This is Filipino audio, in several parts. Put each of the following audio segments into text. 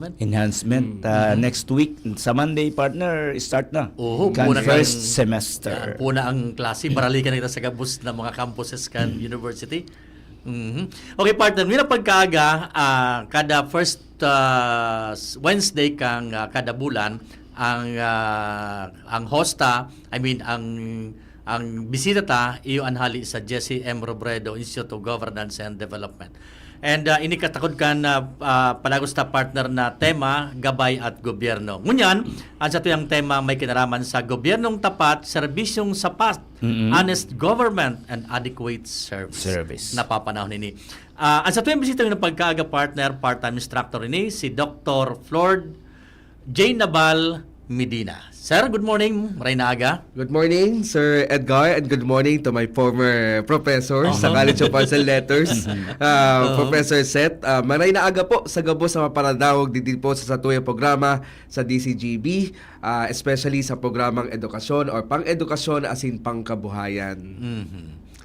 Enhancement. Next week, sa Monday, partner, start na. First semester. Puna ang klase. Baralikan kita sa gabus ng mga campuses kan university. Okay, partner. Muna pagkaaga, kada first Wednesday kang kada bulan, ang hosta, ang bisita ta, iyo anhali sa Jesse M. Robredo Institute of Governance and Development. And inikatakod ka na palagos ta partner na tema, gabay at gobyerno. Ngunyan, ang sa tuyang tema may kinaraman sa gobyernong tapat, serbisyong sapat, honest government, and adequate service. Napapanahon ini. Ang sa tuyang bisita ng pagkaaga partner, part-time instructor ini, si Dr. Flord J. Nabal Medina. Sir, good morning. Maray na aga. Good morning, Sir Edgar, and good morning to my former professor sa College of Arts and Letters, Professor Seth. Maray na aga po sa gabos sa maparadawag dito po sa satuyang programa sa DCGB, especially sa programang edukasyon or pang-edukasyon asin pangkabuhayan.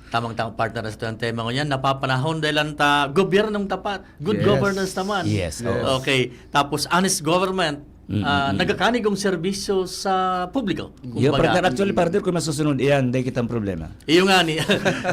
Tamang-tamang partner sa itong tema ko yan. Napapanahon dahil ta gobyernong tapat. Good governance naman. Yes. Okay. Tapos honest government. Nagakanigong serbisyo sa publiko. Yung partner, actually partner, kung masusunod iyan, dahil kitang problema. Iyo nga ni.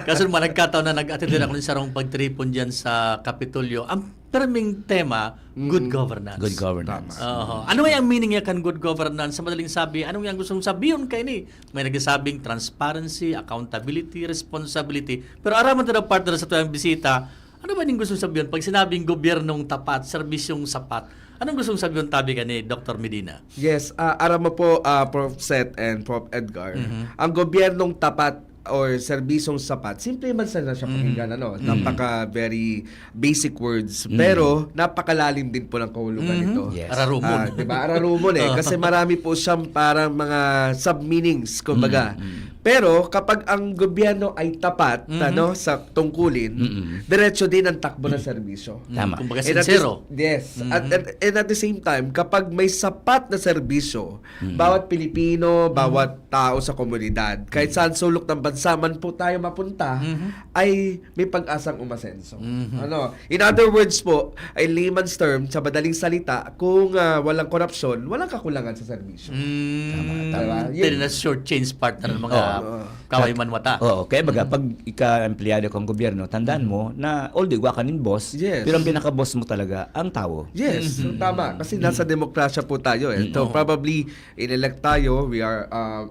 Kasi nagkataon na nag-attend ako ng sarong pagtripon dyan sa Kapitolyo. Ang perming tema, good governance. Good governance. Ano yung meaning niya kan good governance? Sa madaling sabi, anong yung gusto mong sabihin kayo ni? May nagsasabing transparency, accountability, responsibility. Pero araman ito na partner sa tuyang bisita, ano ba yung gusto mong sabihin? Pag sinabing gobyernong tapat, serbisyong sapat, anong gusto mong sabihin tabi ka ni Dr. Medina? Yes, aram mo po, Prof. Seth and Prof. Edgar, ang gobyernong tapat or serbisyong sapat, simple man sana siya pakinggan, napaka very basic words, pero napakalalim din po ng kahulugan nito. Yes. Ararumon. Diba? Ararumon kasi marami po siyang parang mga sub-meanings, kumbaga. Pero kapag ang gobyerno ay tapat sa tungkulin, diretso din ang takbo ng serbisyo. Tama. Kumbaga sincero. Yes. And at the same time, kapag may sapat na serbisyo, bawat Pilipino, bawat tao sa komunidad, kahit saan sulok ng bansa man po tayo mapunta, ay may pag-asang umasenso. In other words po, ay layman's term, sa madaling salita, kung walang korupsyon, walang kakulangan sa serbisyo. Tama. Pwede na short change partner ng mga kaway man mata. Oo, kaya baga, pag ika-empleyado kang gobyerno, tandaan mo na although ka nin boss, pero ang pinaka-boss mo talaga, ang tao. Yes, so, tama. Kasi nasa demokrasya po tayo. So probably, in-elect tayo, we are,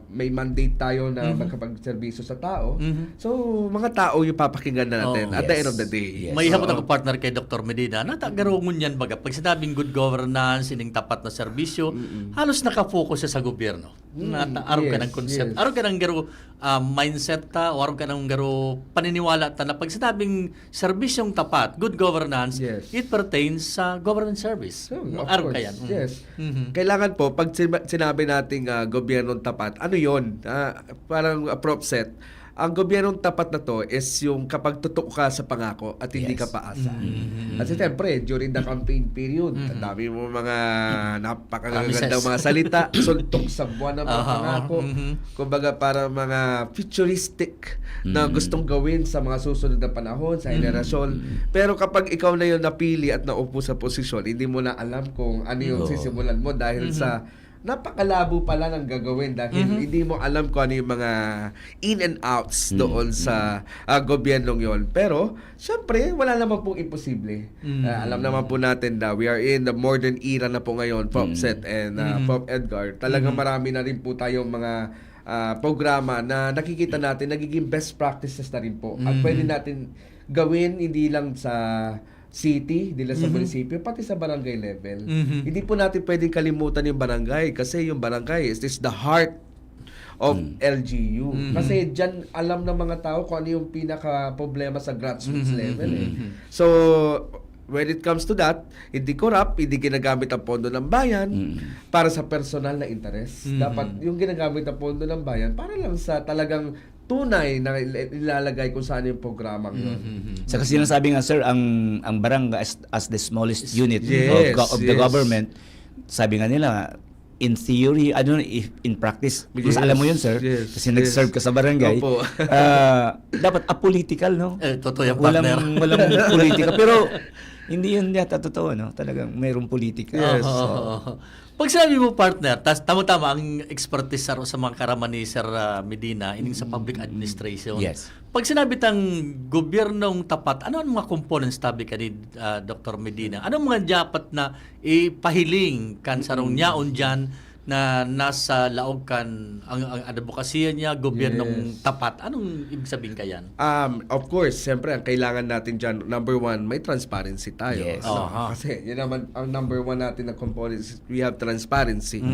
may mandate tayo na magkapag-servisyo sa tao. So, mga tao yung papakinggan natin at the end of the day. Yes. May hapot ako partner kay Dr. Medina. Natagaro mo niyan baga. Pag sinabing good governance, sining tapat na serbisyo, halos nakafocus siya sa gobyerno. Araw ka ng concept. Araw ka ng garo mindset ta, o araw ka ng garo paniniwala ta na pag sinabing serbisyong tapat, good governance, it pertains sa government service. Araw ka yan. Yes. Kailangan po, pag sinabi nating gobyernong tapat, ano yun? Parang Prof. Seth, ang gobyernong tapat na to is yung kapag tutok ka sa pangako at hindi ka paasa. At siyempre, during the campaign period, ang dami mo mga napakagandang mga salita, suntok sa buwan ng mga pangako. Kumbaga para mga futuristic na gustong gawin sa mga susunod na panahon, sa henerasyon. Pero kapag ikaw na yung napili at naupo sa posisyon, hindi mo na alam kung ano yung sisimulan mo dahil sa napakalabo pala ng gagawin dahil hindi mo alam kung ano yung mga in and outs doon sa gobyernong yon. Pero, syempre, wala naman pong imposible. Alam naman po natin na we are in the modern era na po ngayon, Prof. Seth and Prof. Edgar. Talagang marami na rin po tayong mga programa na nakikita natin, nagiging best practices na rin po. At pwede natin gawin hindi lang sa city, hindi lang sa munisipyo, pati sa barangay level. Hindi po natin pwedeng kalimutan yung barangay kasi yung barangay is the heart of LGU. Kasi dyan alam ng mga tao kung ano yung pinaka-problema sa grassroots level. So, when it comes to that, hindi corrupt, hindi ginagamit ang pondo ng bayan para sa personal na interest. Dapat yung ginagamit ang pondo ng bayan para lang sa talagang tunay na ilalagay kung saan yung programang yun. Sa kasi sinasabi nga sir, ang barangay as the smallest unit of the government, sabi nga nila, in theory, I don't know if in practice, because alam mo yun sir, kasi nag-serve ka sa barangay, dapat apolitical, no? Totoo yung partner. Walang politika. Pero Hindi yun yata totoo, no? Talagang mayroong politika. Yes. Oo. Pag sinabi mo partner, tama-tama ang expertise sa mga karaman ni Sir Medina ining sa public administration. Yes. Pag sinabi tang gobyernong tapat, ano ang mga components tabi ka ni Dr. Medina? Ano ang mga dapat na ipahiling kan sarong nyaon dyan na nasa laog kan ang advokasya niya, gobyernong tapat? Anong ibig sabihin kayan? Of course, siyempre, ang kailangan natin dyan, number one, may transparency tayo. Yes. Kasi yun naman, ang number one natin na component is we have transparency.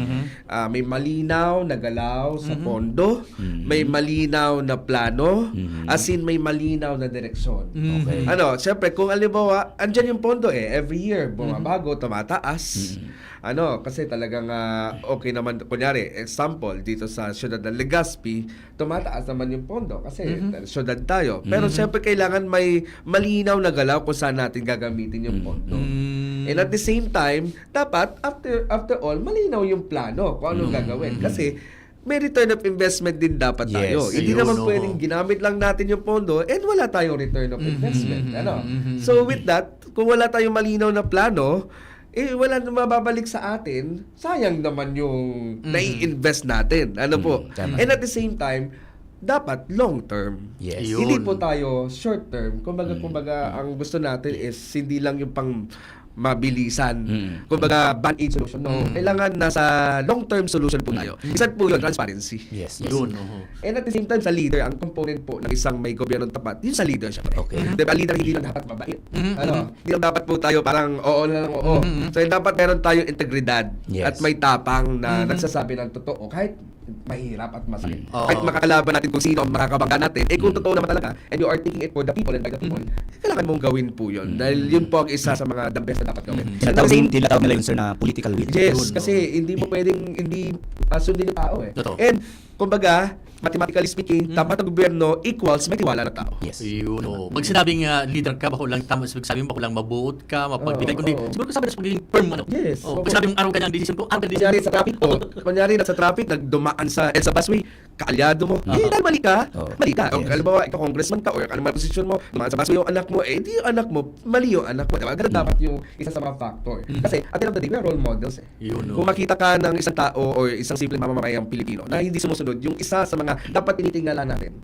May malinaw na galaw sa pondo, may malinaw na plano, as in may malinaw na direksyon. Okay. Siyempre, kung alimbawa, andyan yung pondo every year, bumabago, tumataas. Kasi talagang okay naman, kunyari, example, dito sa syudad ng Legazpi, tumataas naman yung pondo kasi syudad tayo. Pero siyempre kailangan may malinaw na galaw kung saan natin gagamitin yung pondo. And at the same time, dapat, after all, malinaw yung plano kung anong gagawin. Kasi may return of investment din dapat tayo. Yes. Hindi Ayun, naman oo. pwedeng ginamit lang natin yung pondo and wala tayong return of investment. So with that, kung wala tayong malinaw na plano, wala na mababalik sa atin, sayang naman yung nai-invest natin. Tama. And at the same time, dapat long term. Yes. Yun. Hindi po tayo short term. Kumbaga, ang gusto natin is hindi lang yung pang mabilisan. Kumbaga, band-aid solution. No, kailangan nasa long-term solution po tayo. Isa po yun, transparency. Yes. Yun. And at the same time, sa leader, ang component po ng isang may gobyernong tapat, yun sa leader siya. Okay. Diba, leader hindi lang dapat mabait. Hindi lang dapat po tayo parang oo na lang oo. So, dapat meron tayong integridad Yes. at may tapang na nagsasabi ng totoo kahit mahirap at masakit. Oo. Kahit makakalaban natin kung sino ang makakabangga natin, kung totoo naman talaga, and you are taking it for the people and by the people, kailangan mong gawin po yun. Dahil yun po ang isa sa mga the best na dapat gawin. Tinatawag nila yun, sir, na political will. Yes, kasi hindi mo pwedeng hindi sundin yung tao Totoo. And, kumbaga, mathematically speaking, tapat ang gobyerno equals may tiwala ng tao. Yes. Yun. Pag sinabing leader ka, bako lang tama, sabi mo, bako lang mabuot ka, mapagbigay, kundi siguro sabi na sa pagiging firm, Yes. Pag sinabing araw ka niyang decision ko, araw ka decision. Kunyari sa traffic po, kunyari nasa traffic, nagdumaan sa EDSA busway, kaalyado mo, dahil mali ka, mali ka. O, Yes. halimbawa, ikaw congressman ka, o ano man posisyon mo, dumaan sa busway yung anak mo, hindi yung anak mo, mali yung anak mo. Diba? Ganun dapat yung isa sa mga factor. Kasi, at the end of the day, we are role models Yun, Kung makita ka ng isang tao o isang simpleng mamamayang Pilipino na hindi sumusunod, yung isa sa mga dapat tinitingnan natin,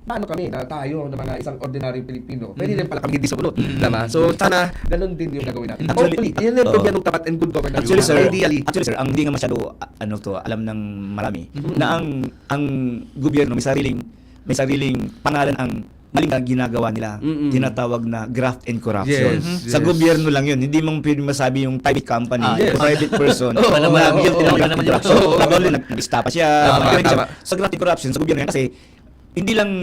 paano kami na tayo na mga isang ordinary Pilipino, pwede rin pala kami hindi sumunod. Diba? So, sana ganun din yung gagawin natin. Actually, Hopefully, yan yung gobyernong tapat and good governance. Actually, sir, Ideally. ang hindi nga masyado alam ng marami na ang gobyerno may sariling pangalan ang maling ginagawa nila. Tinatawag na graft and corruption. Yes, Sa yes. gobyerno lang yun. Hindi mo pwede masabi yung private company, Yes. private person. Alam mo na naman, guilty ng alam graft naman and yun. corruption. Oo. Probably nag-istapa siya. Tama, magaling siya. tama. Sa graft and corruption, sa gobyerno yan kasi hindi lang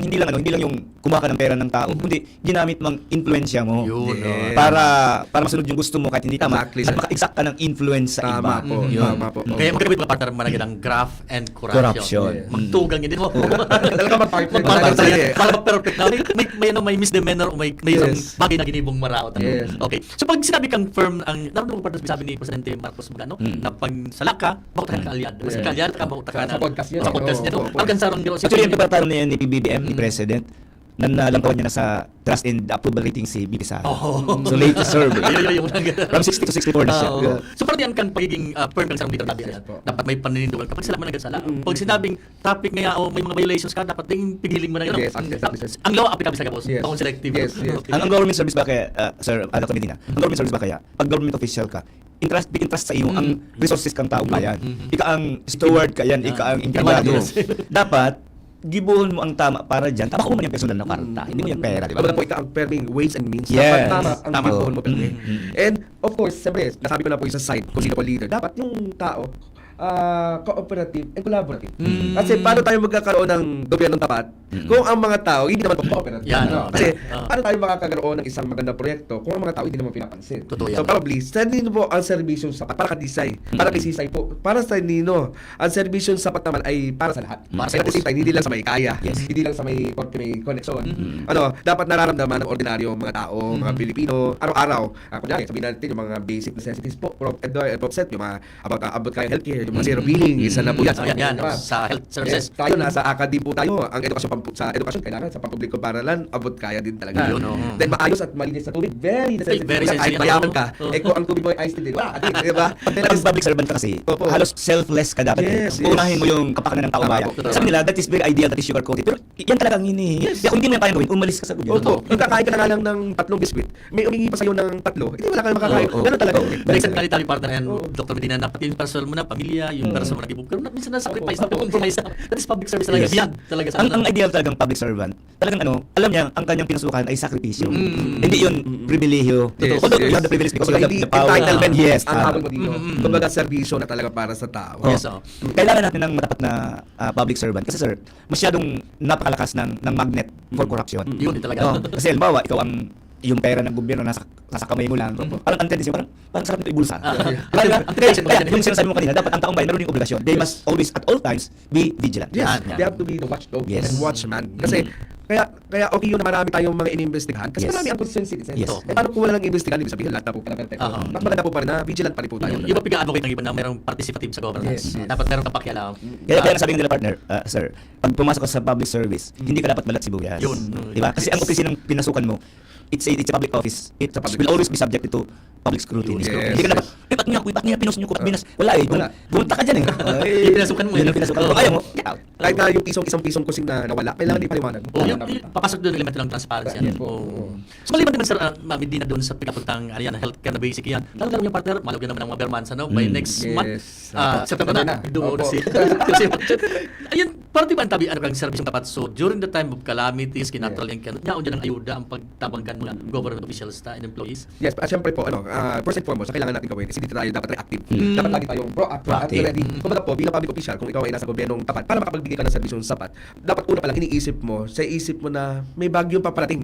yung kumuha ka ng pera ng tao, kundi ginamit mang influensya mo. Yun. Yes. Para masunod yung gusto mo kahit hindi tama. Exactly, At sir. maka-exact ka ng influence sa Tama iba. po. Yun. Tama po. Kaya magkakabit mga partner managin ng graft and corruption. Corruption. Yes. Magtugang yun din mo. Talaga mag-partner. Magpapalagay Talaga, eh. para perfect na. May misdemeanor o may isang Yes. bagay na ginibong maraot. Yes. Okay. So pag sinabi kang firm, naramdaman ko partner sabi ni Presidente Marcos Magano, na pag salaka, bakit ka kaalyad? Kasi Yes. kaalyad ka, bakit ka na. Sa podcast yun. Sa podcast niya. Oo, oo. Ang gansaron nyo. Actually, yung pagkakaroon na yan ni PBBM, ni President, na nalangkawan niya na sa trust and approval rating si BP Sara. Oh. So, latest survey. Yung From 60 to 64 na siya. Oo. So parang yan kang pagiging firm kang sarong leader natin. Yes, po. Dapat may paninindigan ka. Pag sila man nagsala. Pag sinabing topic nga o may mga violations ka, dapat ding pigiling mo na yun. Yes, exactly. Ang law applicable sa boss. Yes. Akong selective. Yes, yes. Ang government service ba kaya, Sir Dr. Medina, ang government service ba kaya, pag government official ka, big interest sa iyo ang resources kang taong bayan. Ika ang steward ka yan, ika ang enkargado. Yes. Dapat, gibuhon mo ang tama para dyan. Tama ko man yung personal na kwarta. Hindi mo yung pera, di ba? Kumbaga po ika ang perming ways and means. Yes. Dapat tama ang Tama. gibuhon mo. And of course, siyempre, nasabi ko na po yung sa side kung sino po leader. Dapat yung tao, cooperative and collaborative. Kasi paano tayo magkakaroon ng gobyernong tapat kung ang mga tao hindi naman po cooperative? Yan. Kasi paano tayo makakagaroon ng isang magandang proyekto kung ang mga tao hindi naman pinapansin? Totoo yan. So probably, sa nino po ang serbisyong sapat para ka-Disay. Para kay Sisay po. Para sa nino, ang serbisyong sapat naman ay para sa lahat. Para sa At the same time, hindi lang sa may kaya. Yes. Hindi lang sa may koneksyon. Dapat nararamdaman ng ordinaryo mga tao, mga Pilipino, araw-araw. Kunyari, sabihin natin yung mga basic necessities po, Prof. Edward, Prof. Seth, yung mga abot kayang healthcare, yung mga zero billing, isa na po yan. So, yan, Diba? sa health services. Tayo nasa academy po tayo. Ang edukasyon sa edukasyon kailangan sa pampubliko paralan, abot kaya din talaga. Yun, oo. Then maayos at malinis na tubig, very necessary. Very Kahit sensitive. mayaman ka, Oo. kung ang tubig mo ay iced tea din, wala, di ba? Pag public servant ka kasi, Opo. halos selfless ka dapat. Yes, yes. Unahin mo yung kapakanan ng tao Tama bayan. po. Sabi nila, that is very ideal, that is sugar coated. Pero yan talaga ang hinihingi. Kaya kung hindi mo yan kayang gawin, umalis ka sa gobyerno. Opo, kung kakain ka na nga lang ng 3 biskwit, may umingi pa sa'yo ng 3, hindi wala kang makakain. Oo. Ganun talaga. Minsan tayo partner yan, Oo. Dr. Medina, dapat yung personal mo na, pamilya, yung personal mo na gibog. Pero minsan na-sacrifice na, compromise na. That is public service talaga. Yes. Yan talaga sa Ang ideal talagang public servant, talagang alam niya, ang kanyang pinasukan ay sakripisyo. Hindi yun pribilehiyo. Yes, Although you yes. have the privilege because So, you have hindi the power. entitlement, Yes. ang habol mo dito. Kumbaga, serbisyo na talaga para sa tao. Yes, oh. Kailangan natin ng matapat na public servant. Kasi sir, masyadong napakalakas ng magnet for corruption. Yun din talaga. Kasi halimbawa, ikaw yung pera ng gobyerno nasa kamay mo lang. Parang ang tendency, parang sarap nito ibulsa. Kaya yung sinasabi mo kanina, dapat ang taong bayan meron yung obligasyon. They must always, at all times, be vigilant. Yes, Yan, yan. they have to be the watchdog Yes. and watchman. Kasi kaya okay yun na marami tayong mga inimbestigahan kasi Yes. marami ang concerned citizens. Yes. Eh, paano kung wala lang investigahan, ibig sabihin lahat na po pala perfecto. Oo. Mas maganda po pa rin na vigilant pa rin po tayo. Yung ba piga-advocate ng iba na merong participative sa governance? Yes, yes. Dapat meron kang pakialam. Kaya sabi nila partner, sir, pag pumasok ka sa public service, hindi ka dapat balat sibuyas. Yun. Diba? Kasi ang opisinang pinasukan mo, it's a public office. It will always be subjected to public scrutiny. Yes, Hindi ka dapat, yes. ba't niya pinos niyo ko? Binas. Wala eh. Wala. Bumunta ka dyan eh. Yung pinasukan mo eh. Yun ang pinasukan mo. Kung ayaw mo, get out. Kahit na yung isang pisong kusing na nawala, kailangan ipaliwanag. Oh, yung papasok doon element ng transparency. Yes Yan. po. Oh. So maliban naman sir, hindi na doon sa pinapuntang healthcare na basic yan. Lalo yung partner, malagyan naman ng mga Bermansa, no? By next Yes. month, September na, doon Opo. si ayun, parang di ba ang tabi, ano kang service ng tapat? So during the time of calamities, kinatural yung yaon dyan ang ayuda, ang pagtabanggan mga government officials and employees. Yes, at syempre po, first and foremost, ang kailangan natin gawin is hindi tayo dapat reactive. Dapat lagi tayong proactive at Proactive. ready. Kumbaga po, bilang public official, kung ikaw ay nasa gobyernong tapat, para makapagbigay ka ng serbisyong sapat, dapat una pa lang iniisip mo, sa isip mo na may bagyong paparating.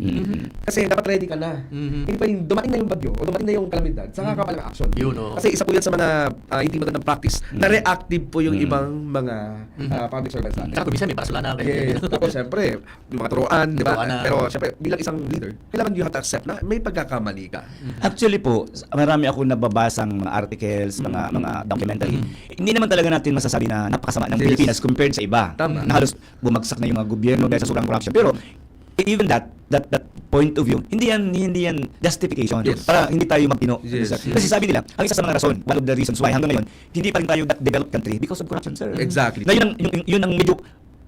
Kasi dapat ready ka na. Hindi pa rin dumating na yung bagyo o dumating na yung kalamidad, saka ka pa lang action. Yun, oh. Kasi isa po yan sa mga hindi magandang practice na reactive po yung ibang mga public servants natin. Saka minsan may parasula na. Yes. Tapos syempre, yung mga turuan, di ba? Turuan na. Pero syempre, bilang isang leader, kailangan you have to accept na may pagkakamali ka. Actually po, marami ako nababasang mga articles, mga documentary. Hindi naman talaga natin masasabi na napakasama ng Yes. Pilipinas compared sa iba. Tama. Na halos bumagsak na yung mga gobyerno dahil sa sobrang corruption. Pero even that point of view, hindi yan justification Yes. para hindi tayo magpino. Yes. Kasi sabi nila, ang isa sa mga rason, one of the reasons why hanggang ngayon, hindi pa rin tayo that developed country because of corruption, sir. Exactly. Na yun ang medyo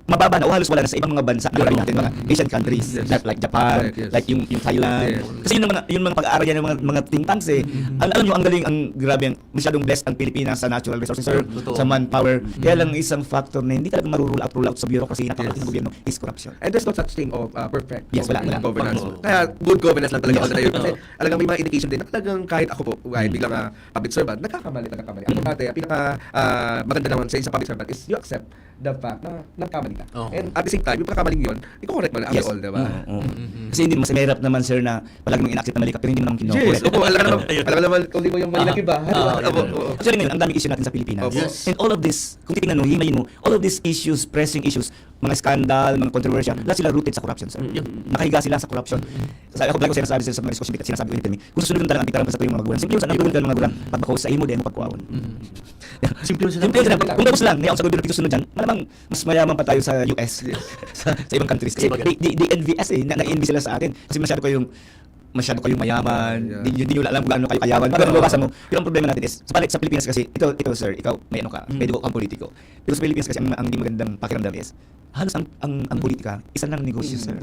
mababa na o halos wala na sa ibang mga bansa na natin, mga Asian countries, Yes. like Japan, Yes. like yung Thailand. Yes. Kasi yun mga pag-aaral yan ng mga think tanks eh. Alam nyo, ang galing, ang grabe, masyadong blessed ang Pilipinas sa natural resources, sir, Totoo. sa manpower. Kaya lang isang factor na hindi talaga roll out sa bureaucracy, napakalaking ng gobyerno, is corruption. And there's no such thing of perfect Yes, wala. governance. Oo. Kaya good governance lang talaga Yes. all the time. Kasi talagang may mga indication din na talagang kahit ako po, kahit bilang public servant, nagkakamali. Ako dati, ang pinaka maganda naman sa isang public servant is you accept the fact na nagkamali ka. Oo. And at the same time, yung pagkakamaling yun, i-correct mo na after all, diba? Kasi hindi mas mahirap naman, sir, na palagi mong ina-accept na mali ka, pero hindi mo naman Yes, kino-correct. opo, alam naman kung di mo yung mali na iba. Actually ngayon, ang daming issue natin sa Pilipinas. Opo. Yes. And all of this, kung titignan mo, himayin mo, all of these issues, pressing issues, mga scandal, mga controversy, lahat sila rooted sa corruption, sir. Nakahiga sila sa corruption. Sabi ako, ko sinasabi sa mga discussion, sinasabi ko nito, kung susunod lang ang tikaram sa yung mga magulang, simple yun, saan ang ka ng mga magulang, pagbabaw sa imo, din mo pagkuhaon. Simple yun Simple yun, kung tapos lang, may ako sa gobyerno dito sunod dyan, malamang mas mayaman pa tayo sa US, sa ibang countries. Kasi they envy us eh, na-envy sila sa atin. Kasi masyado kayong mayaman, hindi nyo alam kung gaano kayo kayaman. Parang nababasa mo. Pero ang problema natin is, sa Pilipinas kasi, ito sir, ikaw, may ano ka, pwede ko kang politiko. Pero sa Pilipinas kasi, ang hindi magandang pakiramdam is, halos ang politika, isa lang negosyo, sir.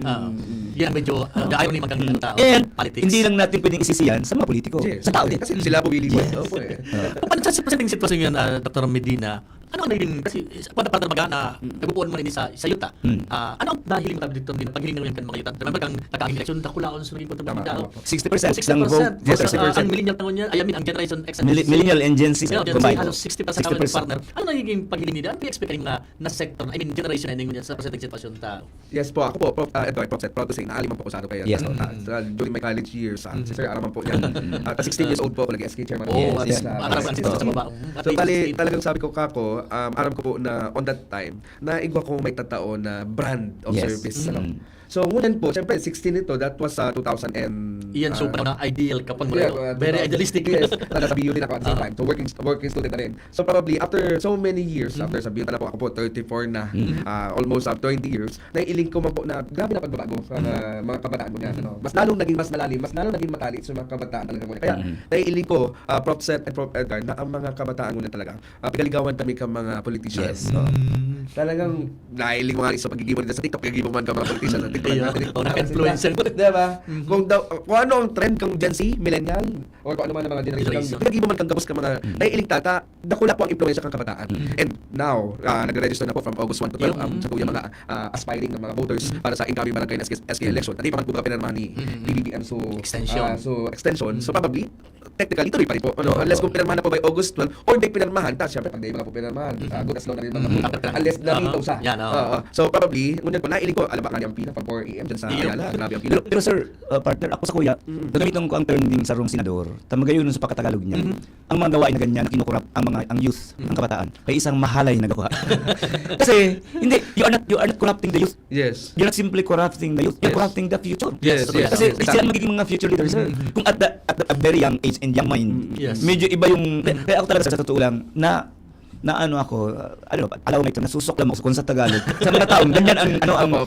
Yan medyo, ayaw ni magkang tao. And, Politics. hindi lang natin pwedeng isisiyan sa mga politiko, sa tao din. Kasi sila pumili mo. Opo eh. Paano sa presenteng sitwasyon yun, Dr. Medina, ano ang naging, kasi pada partner baga na nagpupuan mo rin sa yuta, ano ang dahil mo tabi dito din, paghiling naman yung mga yuta, remember kang nakaking eleksyon, dakulaon sa naging punto ng tao, 60% ng vote. 60%, ang millennial tangon niya, ang Generation X and Millennial and Gen Z combined. halos 60% ng partner. Ano naging paghiling nila? Ano expect na sector, I mean generation ending mo niya sa presenteng sitwasyon tao? Yes po, ako po, Prof. Proud to say, naaliman po ko sa ano kaya. Yes. During my college years, si Sir Araman po yan. 16 years old po ako, nag-SK chairman. Oo, Yes, sa baba. So, talagang sabi ko aram ko po na on that time, naigwa ko may tatao na brand of Yes. service. So, ngunyan po, syempre, 16 ito, that was 2000 and... Iyan, so na ideal kapag very 2000 idealistic. Yes, nasa BU din ako at the same time. So, working student na rin. So, probably, after so many years, after sa BU na po, ako po, 34 na, almost 20 years, naiiling ko man po na grabe na pagbabago sa mga kabataan mo niya. Ano? Mas lalong naging mas malalim, mas lalong naging matalik sa mga kabataan talaga mo. Kaya, naiiling ko, Prof. Seth and Prof. Edgar, na ang mga kabataan mo na talaga, pinaligawan kami ka mga politicians. Yes. Talagang naiiling mo nga sa pagiging mo nila sa TikTok, pagiging mo man ka mga politicians sa TikTok. Influencer. Diba? Kung ano ang trend kung Gen Z, millennial, or kung ano man ang mga generation, pinag-iba man kang gabos ka mga naiiling tata, nakula po ang impluensya kang kabataan. And now, nag-register na po from August 1 to 12 sa kuya mga aspiring ng mga voters para sa incoming barangay na SK election. Hindi pa man po ba pinarmahan ni BBM so extension. So probably, technically, tuloy pa rin po. Unless kung pinarmahan na po by August 12 or hindi pinarmahan, syempre pag hindi mga po pinarmahan, good as long na rin mga po. Unless narito sa. So probably, ngunyan po, nailing ko, alam ba nga yung pina pag 4 AM dyan sa Ayala, grabe ang pina. Pero sir, partner, ako sa kuya, gagamitin ko ang term din sa rong senador, tamagayon sa pagkatagalog niya. Ang mga gawain na ganyan na kinukurap ang youth, ang kabataan, ay isang mahalay na gawa. Kasi, hindi, you are not corrupting the youth. Yes. You're not simply corrupting the youth, you're corrupting the future. Yes. Kasi sila magiging mga future leaders, sir. Kung at a very young age and young mind, medyo iba yung, kaya ako talaga sa totoo lang, na ano ako, alaw may ito, nasusok lang ako kung sa Tagalog. Sa mga taong, ganyan ang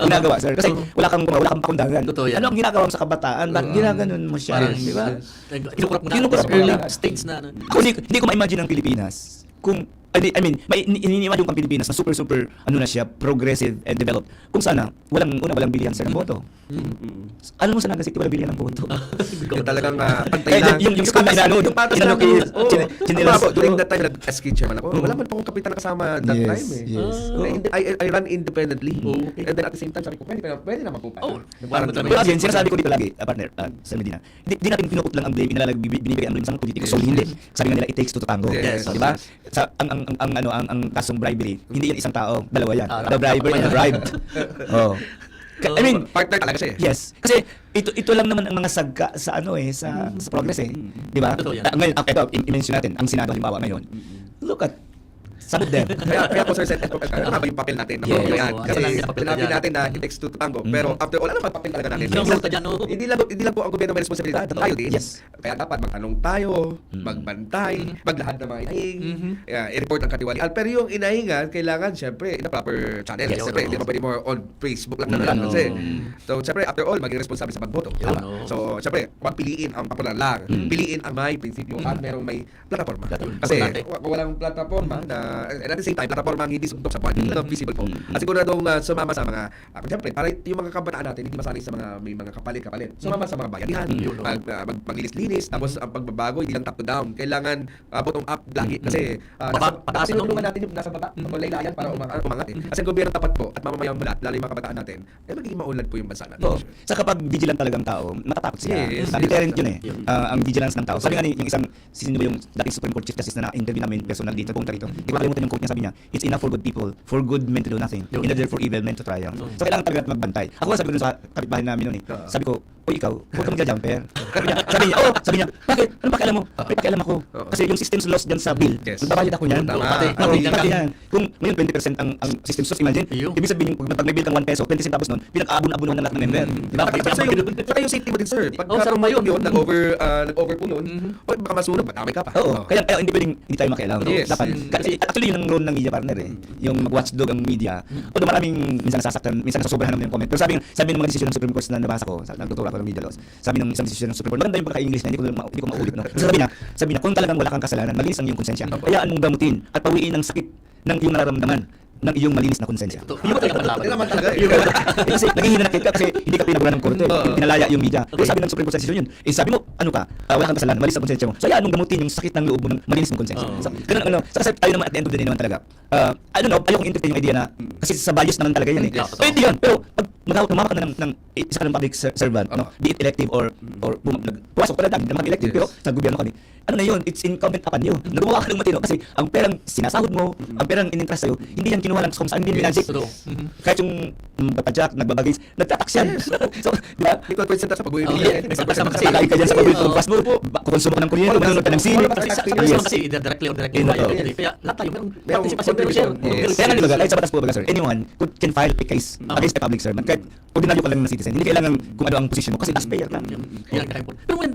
ginagawa, sir. Kasi wala kang pakundangan. Ano ang ginagawa mo sa kabataan? Bakit ginaganon mo siya? Di ba? Kinukurap mo na states na. Ako hindi ko ma-imagine ang Pilipinas. Kung, I mean, ininiwala yung Pilipinas na super, na siya, progressive and developed. Kung sana, walang bilihan, sir, ng boto. Alam mo sa Naga City, walang bilihan ng boto. Yung talagang pantay na. Yung school na inano during that time, nag-SK chairman ako. Wala man po akong kapitan na kasama that time eh. Yes. I run independently. And then at the same time, sabi ko, pwede naman po pala. Pero again, sinasabi ko dito lagi, partner, sa Medina, di natin pinukot lang ang blame, binibigay ang blame sa politiko. So hindi. Sabi nga nila, it takes two to tango. Yes. Di ba? Ang kasong bribery, hindi yan isang tao, dalawa yan. The briber and the bribed. I mean, partner talaga siya eh. yes. Kasi ito lang naman ang mga sagka sa sa progress eh. Di ba? Ngayon, ito, i-mention natin, ang Senado halimbawa ngayon. Look at some of them. Kaya po Sir Seth, ano ba yung papel natin? Kasi sinabi natin na it takes two to tango. Pero after all, ano ba papel talaga natin? Hindi lang po ang gobyerno may responsibilidad. Tayo din. Yes. Kaya dapat magtanong tayo, magbantay, maglahad ng mga inahing, i-report ang katiwalian. Pero yung inahingan, kailangan syempre in a proper channel. Syempre, hindi pa pwede more on Facebook lang naman. So, syempre, after all, maging responsable sa pagboto. So, syempre, huwag piliin ang popular lang. Piliin ang may prinsipyo at merong may plataforma. Kasi kung walang plataforma na at the same time, plataforma ang hindi suntok sa buwan, hindi lang visible po. At siguradong sumama sa mga, siyempre, para yung mga kabataan natin, hindi masanay sa may mga kapalit-kapalit. Sumama sa mga bayanihan, maglinis-linis, tapos ang pagbabago, hindi lang top to down. Kailangan bottom up lagi. Kasi, sinulungan natin yung nasa baba, laylayan para umangat eh. Kasi ang gobyerno tapat po, at mamamayang mulat, lalo yung mga kabataan natin, magiging maunlad po yung bansa natin. Sa kapag vigilant talagang tao, matatakot siya. Deterrent yun eh. Ang vigilance ng tao. Sabi nga yung isang, sino ba yung dating Supreme Court Chief Justice na na-interview namin personal dito, pumunta rito. Kalimutan yung quote niya, sabi niya, it's enough for good people, for good men to do nothing, in order for evil men to triumph. So kailangan talaga magbantay. Ako sabi ko dun sa kapitbahay namin noon eh. Sabi ko, o ikaw, huwag ka magja-jumper. Sabi niya, bakit? Ano pakialam mo? May pakialam ako. Kasi yung systems loss dyan sa bill, magbabayad ako niyan. Pati yan. Kung ngayon 20% ang systems loss, imagine, ibig sabihin, pag may bill kang 1 peso, 20 centavos nun, pinag-aabon-abonon ng lahat ng member. Diba? Saka yung safety mo din, sir. Pagka tumayo yun, nag-over po yun, baka masunog, madami ka pa. Kaya hindi pwedeng hindi tayo makialam. Dapat. Kasi actually yun ang role ng media partner eh. Yung mag-watchdog ang media. Although maraming minsan nasasaktan, minsan nasosobrahan naman yung comment. Pero sabi ng mga desisyon ng Supreme Court na nabasa ko, nagtuturo ako ng media laws. Sabi ng isang desisyon ng Supreme Court, maganda yung pagka-English na hindi ko maulit. No? Sabi niya, kung talagang wala kang kasalanan, malinis ang iyong konsensya. Hayaan mong gamutin at pawiin ang sakit ng iyong nararamdaman ng iyong malinis na konsensya. Hindi mo talaga talaga. Kasi naghihinanakit ka kasi hindi ka pinagulan ng korte. Pinalaya yung media. Pero sabi ng Supreme Court sa desisyon yun, sabi mo, ano ka, wala kang kasalanan, malinis ang konsensya mo. So hayaan mong gamutin yung sakit ng loob mo ng malinis ng konsensya. Ganun, kasi tayo naman at the end of the day naman talaga. I don't know, ayokong entertain yung idea na, kasi sa values naman talaga yan eh. Pwede yun, pero pag maghamak ka na ng isa ka ng public servant, be it elective or pumasok pala dami na mag-elective, pero sa gobyerno kami, ano na yun, it's incumbent upon you. Nagawa ka ng matino kasi ang perang sinasahod mo, ang perang in-interest sa'yo, hindi yan kinuha lang kung saan din financing. Kahit yung papadyak, nagbabagis, nagtatax yan. So, di ba? May 12% sa pag-uwi. Kasama kasi. Kakain ka dyan sa paborito fast food, kukonsumo ka ng kuryente, manonood ka ng sine. Kasi either directly or indirectly tayo. Kaya lahat tayo merong participation pero share. Kaya nga diba, kahit sa batas po baga sir, anyone can file a case against the public servant. Kahit ordinaryo ka lang na citizen, hindi kailangan kung ano ang position mo kasi taxpayer ka. Pero when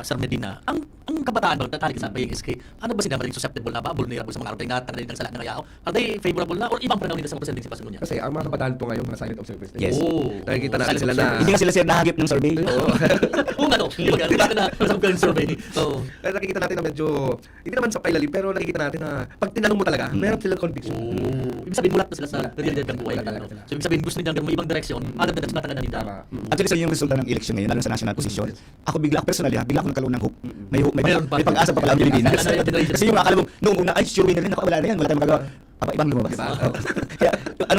Sir Medina, ang kabataan ba tatalik sa PSK, ano ba sila maging susceptible na ba, vulnerable sa mga araw na tanggalin ng sala ng ayao? Are they favorable na or ibang panahon nila sa mga presidente sa Pasunod niya? Kasi ang mga kabataan po ngayon, mga silent observers. Yes. Nakikita natin sila na... Hindi nga sila sir nahagip ng survey. Kung ano, di ba na masabog ka ng survey. Kaya nakikita natin na medyo, hindi naman sa pailalim, pero nakikita natin na pag tinanong mo talaga, meron silang conviction. Ibig sabihin mulat na sila sa real ng buhay nila. So ibig sabihin gusto nilang may ibang direksyon, other than that's na nila. Actually sir, yung resulta ng election ngayon, lalo sa national position, ako personally, bigla ako nagkaroon ng hope. May pag-asa pa pala ang Pilipinas. Kasi yung akala mo, noong una, ay sure winner rin ako, wala na yan, wala tayong magagawa. Ibang lumabas. Kaya,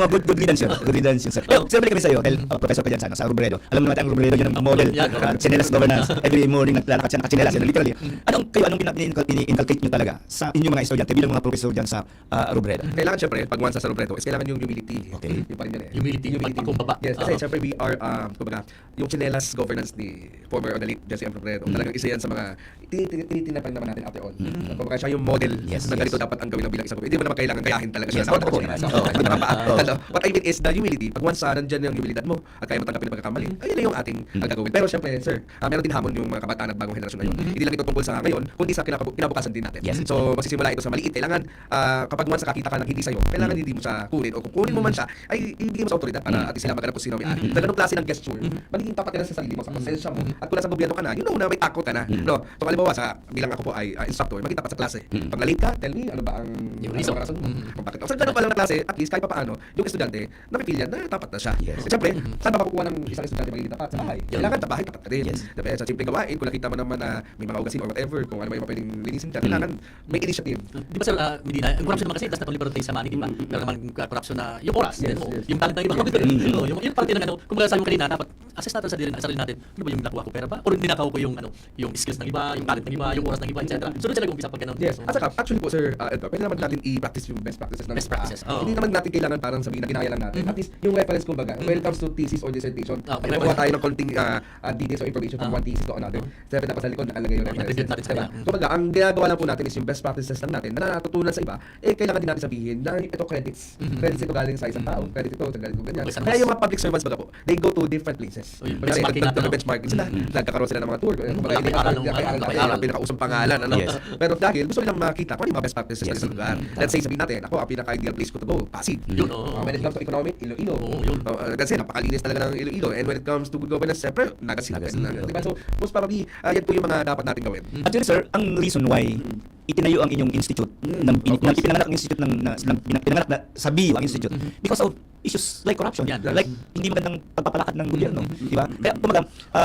good riddance yun. Good riddance yun, sir. Pero, sir, balik kami sa'yo, dahil professor ka dyan sa Robredo. Alam mo naman ang Robredo yun ang model, chinelas governance. Every morning naglalakad siya, nakachinelas yun, literally. Anong ini-inculcate nyo talaga sa inyong mga estudyante bilang mga professor dyan sa Robredo? Kailangan syempre, pag once sa Robredo, is kailangan yung humility. Okay. Yung pa rin yan eh. Humility, pagpakumbaba. Yes, kasi syempre we are, kumbaga, yung chinelas governance ni former or the late Jesse M. Robredo, talagang isa yan sa mga tinitinapan naman natin after all. Kumbaga siya yung model na ganito dapat ang gawin ng bilang isang hindi mo naman kailangan gayahin talaga siya. What I mean is the humility. Pag once nandyan yung humilidad mo at kaya mo tanggapin ang pagkakamali, ayun na yung ating gagawin. Pero syempre, sir, meron din hamon yung mga kabataan at bagong henerasyon ngayon. Hindi lang ito tungkol sa ngayon, kundi sa kinabukasan din natin. So, magsisimula ito sa maliit. Kailangan, kapag once nakakita ka ng hindi sa'yo, kailangan hindi mo siya kunin. O kung kunin mo man siya, ay hindi mo sa autoridad para at sila maghanap kung sino may-ari. Sa ganung klase ng gesture, magiging tapat ka na sa sarili mo, sa konsensya mo. At kung nasa gobyerno ka na, you know na may takot ka na. No? So, halimbawa, bilang ako po ay instructor, maging tapat sa klase. Pag na-late ka, tell me, ano ba ang rason mo? Kung bakit? Sa ganun pa lang na klase, at least kahit pa paano, yung estudyante, napipil yan na tapat na siya. Siyempre, saan ba makukuha ng isang estudyante magiging tapat? Sa bahay. Kailangan sa bahay tapat ka din. Diba? Sa simpleng gawain, kung nakita mo naman na may mga ugasin or whatever, kung ano may pwedeng linisin dyan, kailangan may initiative. Di ba sir, Medina, ang corruption naman kasi, that's not only pertain sa money, di ba? Pero naman corruption na yung oras, yung talent ng iba. Yung parte ng kumbaga sabi mo kanina, dapat assess natin sa sarili natin, ano ba yung nakuha ko pera ba? Or ninakaw ko yung yung skills ng iba, yung talent ng iba, yung oras ng iba, etc. So doon sila nag-umpisa pag ganun. Yes. At saka, actually po sir, Edgar, pwede naman natin i-practice yung best practices ng Hindi naman natin kailangan parang sabihin na ginaya lang natin. At least yung reference kumbaga, when it comes to thesis or dissertation, kukuha tayo ng konting details or information from one thesis to another. Siyempre dapat sa likod nakalagay yung reference. Kumbaga, ang ginagawa lang po natin is yung best practices lang natin na natutunan sa iba, kailangan din natin sabihin na ito credits. Credits ito galing sa isang tao, credit ito galing ito ganyan. Kaya yung mga public servants baga po, they go to different places. Benchmarking sila, nagkakaroon sila ng mga tour. Kumbaga, hindi pinakausang pangalan. Pero dahil gusto nilang makita kung ano yung mga best practices sa isang lugar. Let's say, sabihin natin, ako, ang pinaka-ideal place ko to go, Pasig. When it comes to economic, Iloilo. Kasi napakalinis talaga ng Iloilo. And when it comes to good governance, siyempre, Nagasino. Diba? So, most probably, yan po yung mga dapat natin gawin. Actually, sir, ang reason why itinayo ang inyong institute, pinanganak ang institute pinanganak na sa BIO ang institute, because of issues like corruption, like hindi magandang pagpapalakad ng gobyerno, di ba? Kaya kumaga,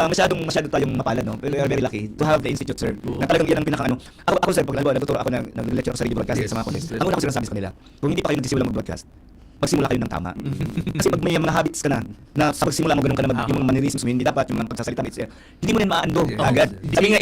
masyadong tayong mapalad, no? We are very lucky to have the institute, sir, na talagang yan ang pinaka-ano. Ako sir, pag nagtuturo ako nag-lecture sa radio broadcasting sa mga college, ang una ko sinasabi sa kanila, kung hindi pa kayo nagsisimula mag-broadcast, magsimula kayo ng tama. Kasi pag may mga habits ka na sa pagsimula mo ganun ka na yung mga mannerisms mo, hindi dapat yung mga pagsasalita mo, hindi mo rin maando agad. Sabi nga,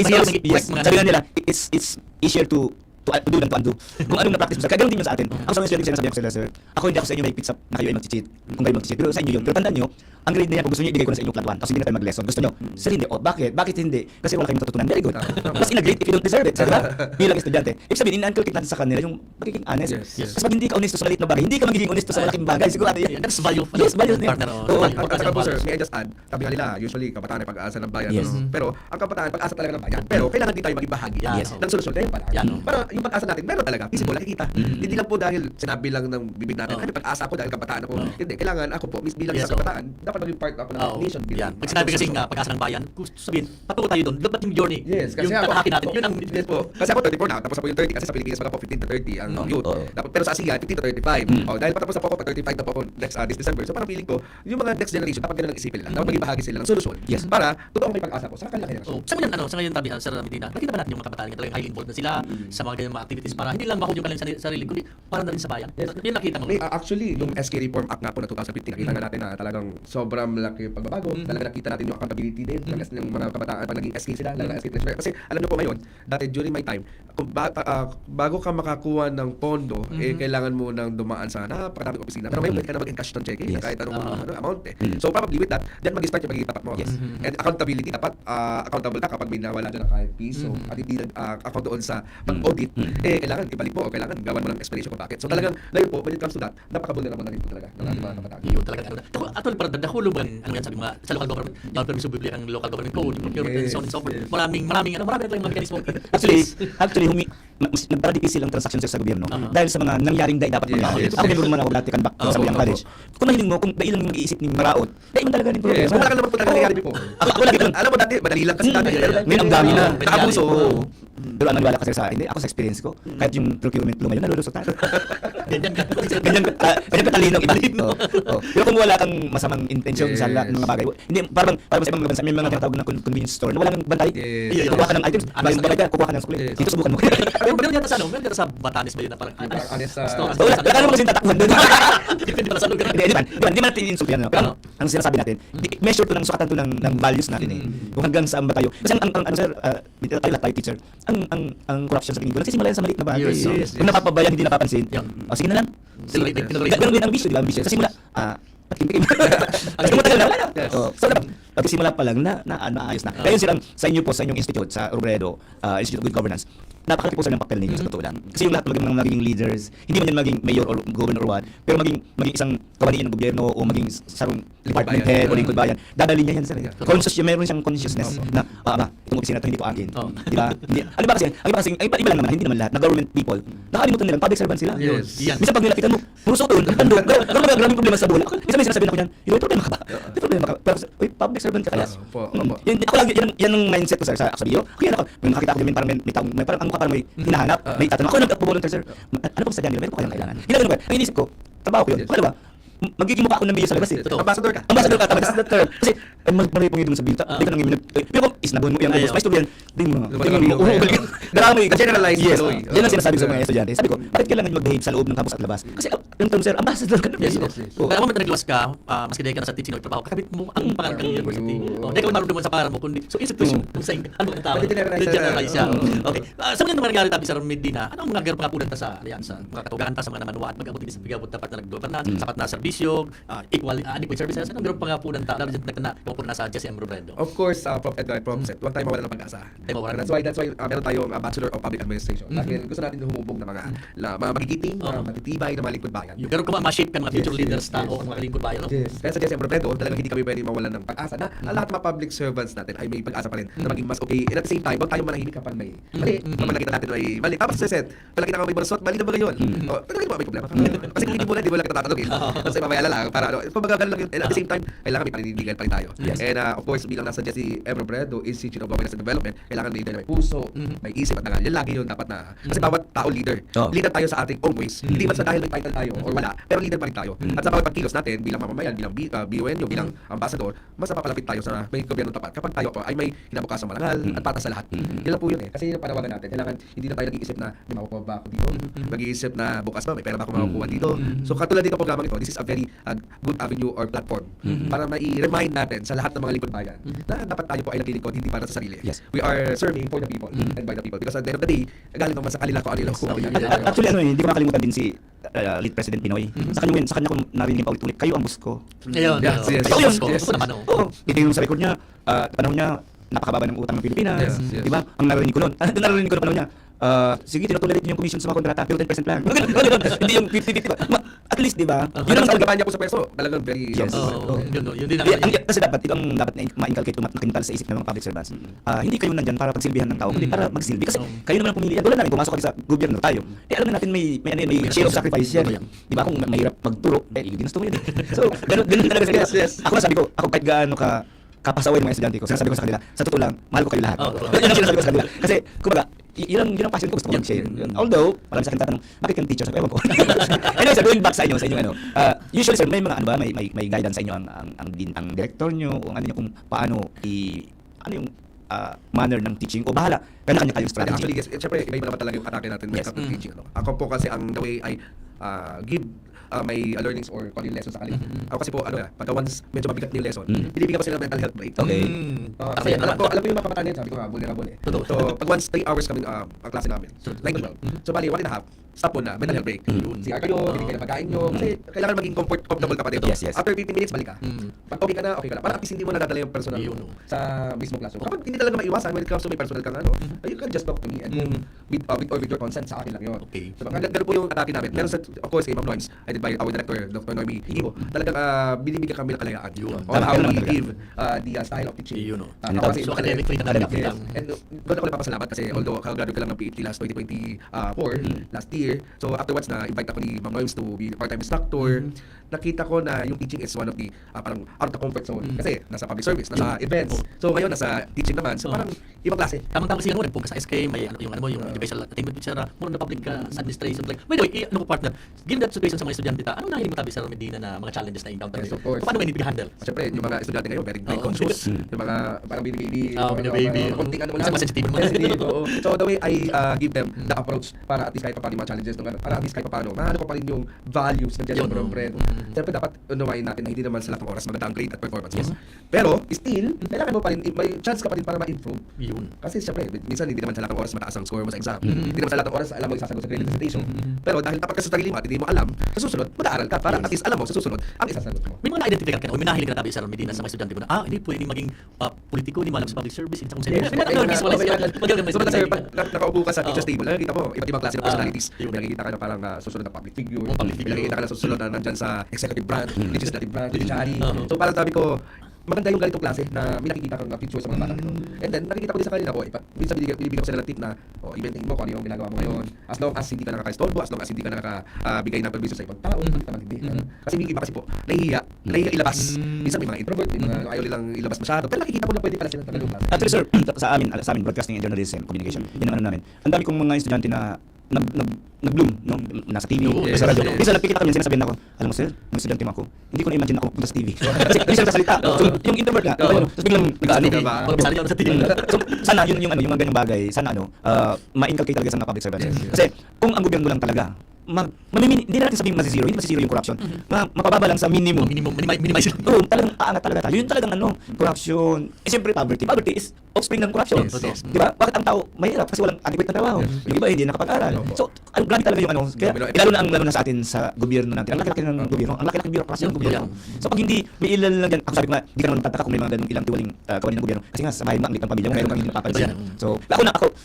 sabi nga nila, it's easier to do than to undo. Kung anong na-practice mo, kaya ganun din yun sa atin. Ako sa mga estudyante sinasabi ko sila, sir, ako hindi ako sa inyo may pizza na kayo ay mag-cheat. Kung kayo mag-cheat, pero sa inyo yun. Pero tandaan nyo, ang grade na yan, kung gusto nyo ibigay ko na sa inyo flat 1, tapos hindi na tayo mag-lesson. Gusto nyo, sir, hindi. O, bakit? Bakit hindi? Kasi wala kayong matutunan. Very good. Mas in a grade if you don't deserve it. Diba? Bilang estudyante. Ibig sabihin, in-inculcate natin sa kanila yung magiging honest. Kasi pag hindi ka honesto sa maliit na bagay, hindi ka magiging honesto sa malaking bagay. Sigurado yan. That's value. Yes, value din. At saka po sir, may I just add, sabi nga nila, usually kabataan ay pag-asa ng bayan. Pero ang kabataan, pag-asa talaga ng bayan. Pero kailangan din tayo maging bahagi ng solusyon. Ngayon pa lang. Para yung pag-asa natin, meron talaga. Visible, nakikita. Hindi lang po dahil sinabi lang ng bibig natin, ay pag-asa ako dahil kabataan ako. Hindi, kailangan ako po, bilang isang kabataan, dapat maging part ako ng nation building. Pag sinabi kasi pag-asa ng bayan, gusto sabihin, patuloy tayo doon, look at yung journey. Yes, kasi yung tatahaki natin, yun ang... Yes po. Kasi ako 34 na, tapos ako yung 30. Kasi sa Pilipinas pa po 15 to 30 ang youth. Pero sa ASEAN, 15 to 35. Dahil patapos na po ako, pag 35 na po ako next this December. So parang feeling ko, yung mga next generation, dapat ganun ang isipin nila. Dapat maging bahagi sila ng solusyon. Para totoo may pag-asa po sa kanila. Sa ngayon, Sir Medina, nakita ba natin yung mga kabataan talagang highly involved na sila sa mga yung mga activities para hindi lang mahog yung kanilang sarili, kundi para na rin sa bayan. Yun nakita mo. Actually, yung SK Reform Act nga po na 2015, nakita nga natin na talagang sobrang malaki yung pagbabago. Talaga nakita natin yung accountability din ng mga kabataan pag naging SK sila, lalo na SK treasurer. Kasi alam niyo po ngayon, dati during my time, kung bago ka makakuha ng pondo, kailangan mo nang dumaan sa napakadaming opisina. Pero ngayon, pwede ka na mag-encash ng cheque kahit anong amount eh. So probably with that, then mag-start yung pagiging tapat mo. And accountability, dapat accountable ka kapag may nawala na ng kahit piso at hindi account doon sa pag-audit, kailangan ibalik mo o kailangan gawan mo ng explanation kung bakit. So talagang ngayon po, when it comes to that, napaka-vulnerable na rin po talaga ng ating mga kabataan. Yun talaga. Atol para dahulo ba ano yan sabi mga sa local government, yung permiso bibili ang local government code, procurement and so on and so forth. Maraming tayong mekanismo. Actually, nagpara-difícil ang transaction sa gobyerno dahil sa mga nangyaring dapat mangyari. Ako din naman ako dati kan back sa Buyang College. Kung nahiling mo, kung dailan yung mag-iisip ni Maraot, dahil man talaga rin problema. Wala ka naman po talaga nangyari po. Alam mo dati, madali lang kasi dati. Ngayon ang dami na. Nakabuso. Pero ano wala kasi sa hindi ako sa experience ko kahit yung procurement law ngayon nalulusot tayo. Ganyan katalino iba. Pero kung wala kang masamang intention sa lahat ng mga bagay, hindi parang sa ibang bansa may mga tinatawag na convenience store na wala nang bantay. Kukuha ka ng items, bayad ka, kukuha ka ng sukli. Dito subukan mo. Pero yata sa meron yata sa Batanes ba yun na parang Wala mo kasi tatakbuhan doon. depende pala sa lugar. Hindi man natin insulpihan. Pero ang sinasabi natin, measure to ng sukatan to ng values natin eh. Kung hanggang saan ba tayo. Kasi ang sir, dito tayo lahat tayo teacher. Ang corruption sa tingin ko nagsisimula yan sa maliit na bagay. Kung napapabayaan, hindi napapansin. O sige na lang. Ganun din ang bisyo, di ba? Ang bisyo. Kasi simula, patikim-tikim. Kasi matagal na, wala na. So, pagsimula pa lang na naayos na. Kaya yun sir, sa inyo po, sa inyong institute, sa Robredo, Institute of Good Governance, napakalaki po sir ng papel ninyo sa totoo lang. Kasi yung lahat ng magiging leaders, hindi man yan maging mayor or governor or what, pero maging isang kawanian ng gobyerno o maging sarong department head o lingkod bayan, dadalhin niya yan sir. Conscious, meron siyang consciousness na, itong opisina to hindi ko akin. Di ba? Ano ba kasi, iba lang naman, hindi naman lahat, na government people, nakalimutan nila, public servant sila. Minsan pag nilapitan mo, puro sutol, maraming problema sa buhay. Minsan may sinasabihin ako yan, may problema ka ba? May problema ka. Pero, public servant ka kaya. Ako lang, yan ang mindset ko sir sa bio. Kaya may nakita ko din parang may parang ang mukha parang may hinahanap, may tatanong. Ako nagpo-volunteer sir. Ano pang sadya nila? Meron ko kayang kailangan. Hindi na ang inisip ko, trabaho ko yun. Ano ba? Magiging mukha ako ng bio sa labas eh. Ambassador ka. Ambassador ka, that's the term. Kasi, marami pong yun sa bio. Hindi ka nang iminag. Pero kung isnabon mo yan, may istorya yan, di mo. Darami. Generalize. Yes. Yan ang sinasabi sa mga estudyante. Sabi ko, bakit kailangan nyo mag-behave sa loob ng campus at labas? Kasi, yung term sir, ambassador ka ng bio. Kaya mo nagluwas ka, maski dahil ka na sa teaching o trabaho, kakabit mo ang pangalan ng university. Dahil ka marunong sa pangalan mo, kundi, so institution, kung sa ano ang tawag. Generalize siya. Okay. Sa mga nangyari tabi sa Medina, ano ang mga ganap pangapunan ta sa alyansa? Mga katugahan ta sa mga naman at mag-abot din sa bigabot dapat na nag-governance, sapat na serbisyo, equal adequate services. Ano ang ganap pangapunan ta? Lalo na kung nasa Jesse M. Robredo. Of course, Prof. Edgar, Prof. Set, huwag tayo mawala ng pag-asa. That's why meron tayong Bachelor of Public Administration. Dahil gusto natin humubog ng mga magigiting, matitibay na mga lingkod bayan. Yung ganun ko ma-shape ka ng mga future leaders ta o mga lingkod bayan. Yes. Kaya sa Jesse M. Robredo, talagang hindi kami pwede mawalan ng pag-asa na ang lahat ng mga public servants natin ay may pag-asa pa rin na maging mas okay. And at the same time, huwag tayo manahimik kapag may mali. Kapag nakita natin ay mali. Tapos sa set, pag nakita ka may malusot, mali na ba ngayon? Pero hindi mo may problema. Kasi kung hindi mo na, hindi mo lang kita tatanungin. Kasi mamaya lang. Para pagbagal lang yun. And at the same time, kailangan may paninindigan pa rin tayo. And of course, bilang nasa Jesse M. Robredo Institute of Governance and Development, kailangan leader na may puso, may isip at nangal. Yan lagi yun dapat na. Kasi bawat tao leader. Leader tayo sa ating own ways. Hindi man sa dahil may title tayo or wala, pero leader pa rin tayo. At sa bawat pagkilos natin bilang mamamayan, bilang BUNO, bilang ambassador, mas napapalapit tayo sa may gobyerno tapat kapag tayo po ay may kinabukasan marangal at patas sa lahat. Yan lang po yun eh. Kasi yun ang panawagan natin. Kailangan hindi na tayo nag-iisip na may makukuha ba ako dito? Mag-iisip na bukas ba may pera ba ako makukuha dito? So katulad dito programang ito, this is a very good avenue or platform para mai-remind natin sa lahat ng mga lingkod bayan na dapat tayo po ay naglilingkod hindi para sa sarili. We are serving for the people and by the people because at the end of the day, galing naman sa kanila kung ano yung kuha niya. Actually, hindi ko makalimutan din si late President Pinoy. Sa kanya ko narinig paulit-ulit, kayo ang boss ko. Ayun. Ito yung sa record niya, panahon niya, napakababa ng utang ng Pilipinas. Di ba? Ang narinig ko noon. Narinig ko na panahon niya, sige, tinotolerate niyo yung commission sa mga kontrata, pero 10% lang. Hindi yung 50-50. At least, di ba? Yun ang pagkakaan niya po sa peso. Talagang very... Yun din kasi dapat na ma-inculcate, makintal sa isip ng mga public servants. Hindi kayo nandyan para pagsilbihan ng tao, kundi para magsilbi. Kasi kayo naman ang pumili. Wala namin, pumasok kami sa gobyerno tayo. Alam na natin may share of sacrifice yan. Di ba? Kung mahirap magturo, ginusto mo yun. So, ganun talaga sa kanila. Ako sabi ko, ako kahit gaano kapasaway ng mga estudyante ko, sinasabi ko sa kanila, sa totoo lang, mahal ko kayo lahat. Yun ang sinasabi ko sa kanila. Kasi, kumbaga, yun ang passion ko, gusto ko mag-share. Although, marami sa akin tatanong, bakit kang teacher? Ewan ko. Anyway, sir, going back sa inyo usually sir, may mga ano ba, may guidance sa inyo ang director nyo, o ano nyo kung paano manner ng teaching o bahala kanya-kanya kayong strategy. Actually, yes. Siyempre, iba-iba naman talaga yung atake natin when it Yes. comes to teaching. Ano? Ako po kasi ang the way I give my learnings or kung ano yung lesson sa kanila. Ako kasi po, pagka once medyo mabigat na yung lesson, binibigyan ko sila ng mental health break. Okay. Kasi alam ko yung mga kabataan yan, sabi ko nga, vulnerable eh. Totoo. So, pag once 3 hours kami ang klase namin, 9 to 12. So, bali, 1.5, stop po na, mental health break. CR kayo, bibigyan ng pagkain nyo, kasi kailangan maging comfortable ka pa dito. Yes, yes. After 15 minutes, balik ka. Pag okay ka na, okay ka na. Para at least hindi mo nadadala yung personal Yun. mo sa mismo classroom. Kapag hindi talaga maiwasan, when it comes to may personal kang you can just talk to me and with your consent, sa akin lang yun. Okay. So, ganun po yung atake namin. Meron sa, of course, kay Ma'am Norms, headed by our director, Dr. Normie Ibo, talagang binibigyan kami ng kalayaan. Yun. On how Tama we talaga. give the style of teaching. Yun. Kasi So, academic freedom talaga. Yes. And doon ako nagpapasalamat kasi although kagagraduate ka lang ng PhD last 2024, last year, so afterwards na invite ako ni Ma'am Norms to be part-time instructor, nakita ko na yung teaching is one of the parang out of the comfort zone. Kasi nasa public service, nasa events. So ngayon nasa teaching naman. So parang ibang klase. Tamang-tama siya mo rin po sa SK, may yung educational attainment teacher, more on the public administration. Like, by the way, ano ko partner, given that situation sa mga estudyante anong nahiling mo tabi sa Medina na mga challenges na encounter? Yes, of course. Paano may handle? Siyempre, yung mga estudyante ngayon, very grade conscious. Yung mga parang baby-baby. Baby-baby. Konting ano Kasi lang. mas sensitive mo. Sensitive, oo. So the way I give them the approach para at least kahit pa paano yung mga challenges nung para at least kahit pa paano, mahalo ko pa rin yung values ng Jelly From Bread. Siyempre, dapat unawain natin na hindi naman sa lahat ng oras maganda ang grade at performance mo. Pero, still, kailangan mo pa rin, may chance ka pa rin para ma-improve. Yun. Kasi siyempre, minsan hindi naman sa lahat ng oras mataas ang score mo sa exam. Hindi naman sa lahat ng oras alam mo isasagot sa graded presentation. Pero dahil tapat ka sa sarili mo at hindi mo alam, sa susunod, mag-aaral ka para at least alam mo sa susunod ang isasagot mo. May mga na-identify ka o may nahiling ka na tabi sa Medina sa mga estudyante mo na, hindi pwede maging politiko, hindi malam sa public service, hindi sa kung sino. Yes, so kasi pag nakaupo ka sa teacher's table, nakikita mo iba't ibang klase ng personalities. May nakikita ka na parang susunod na public figure. May nakikita ka na susunod na nandyan sa executive branch, legislative branch, judiciary. So parang sabi ko, maganda yung ganitong klase na may nakikita kang future sa mga bata nito. And then, nakikita ko din sa kanila, minsan binibigyan ko sila ng tip na, i-maintain mo kung ano yung ginagawa mo ngayon. As long as hindi ka nakaka-istorbo, as long as hindi ka nakakabigay ng permission sa ibang tao, hindi naman hindi. Kasi may iba kasi po, nahihiya ilabas. Minsan may mga introvert, may mga ayaw nilang ilabas masyado. Pero nakikita ko na pwede pala sila ng ganitong klase. Actually sir, sa amin broadcasting and journalism communication, yun naman namin. Ang dami kong mga estudyante na nag-bloom, no? Nasa TV, sa radyo. Yes. Minsan nagpikit ako, minsan sabihin ako, alam mo sir, mga estudyante mo ako, hindi ko na-imagine ako punta sa TV. Kasi hindi siya nagsasalita. So, yung introvert nga, tapos biglang nag-ano. Bisali lang sa TV. So, sana yung mga ganyang bagay, sana ma-inculcate talaga sa mga public servants. Kasi kung ang gobyerno lang talaga, hindi na natin sabihin masisiro, hindi masisiro yung corruption. Mapababa lang sa minimum. Minimize lang. Oo, talagang aangat talaga tayo. Yun talagang corruption. Siyempre poverty. Poverty is offspring ng corruption. Yes. Di ba? Bakit ang tao mahirap? Kasi walang adequate na trabaho. Yung iba hindi nakapag-aral. So, grabe talaga yung kaya, lalo na sa atin sa gobyerno natin. Ang laki-laki ng gobyerno. Ang laki-laki ng birokrasya ng gobyerno. So, pag hindi, may ilan lang yan. Ako sabi ko nga, hindi ka naman tataka kung may mga ganun ilang tiwaling kawanin ng gobyerno. Kasi nga, sa bahay mo, ang liit ng pamilya mo, meron kang hindi napapansin. So,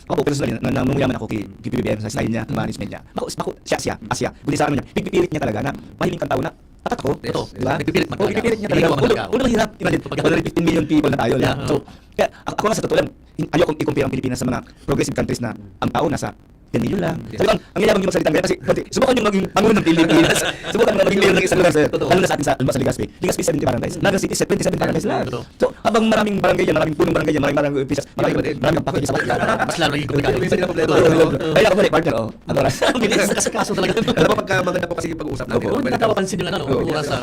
ako personally, nangunguyaman ako kay PBBM sa style niya, management niya. Ako, siya. Kundi sa ano niya, pipilit niya talaga na mahiling kang tao na tatat ako. Totoo. Diba? Pipilit mo talaga. Pipilit niya talaga. Ulo mahirap. Imagine, 15 million people na tayo. Yeah. So, kaya ako nga sa totoo lang, ayoko i-compare ang Pilipinas sa mga progressive countries na ang tao nasa 10 million lang. Sabi ko, ang yayabang yung magsalita ngayon kasi subukan yung maging pangulo ng Pilipinas. Subukan mo maging mayor ng isang lugar, sir. Lalo na sa atin sa Legazpi. Legazpi 70 barangays. Naga City 27 barangays lang. So, habang maraming barangay yan, maraming punong barangay yan, maraming officials, maraming package sa bakla. Mas lalo naging komplikado. Minsan nila kompleto. Kaya ako balik, partner, ang oras. Ang bilis kasi kaso talaga. Alam mo, pagka maganda po kasi yung pag-uusap natin. Oo, hindi natawapansin yung oras sa...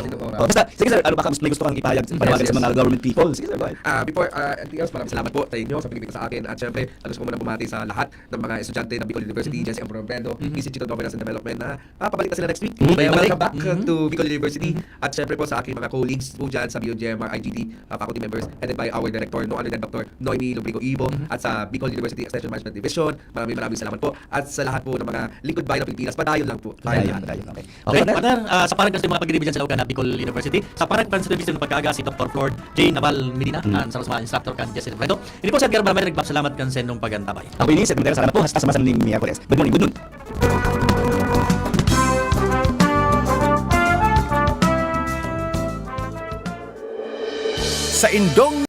Basta, sige sir, baka may gusto kang ipahayag panawagan sa mga government people. Sige sir, go ahead. Before anything else, maraming salamat po sa inyo sa pagkikita sa akin. At syempre, gusto ko muna bumati sa lahat ng mga estudyante ng Bicol University, Jesse Ambrobrendo, Institute of Governance and Development na papabalik na sila next week. Welcome back to Bicol University. At syempre po sa aking mga colleagues po dyan sa BOGMR, IGD, faculty members, headed by our director, no other than Dr. Noemi Lubrigo Ibo, at sa Bicol University Extension Management Division. Maraming salamat po. At sa lahat po ng mga lingkod bayan ng Pilipinas, padayon lang po. Padayon, okay. Okay, partner, sa parang kasi mga pag-ibig sa Laucan na Bicol University, sa parang pansidivision ng pagkaaga si Dr. Lord J. Naval Medina, ang sa mga instructor kan Jesse Alfredo. Hindi po sa Edgar Baramay, nagpapasalamat kan sa inyong pagantabay. Ako ini, Secretary, salamat po. Hasta sa masaling Miyerkules. Good morning, good noon. Sa Indong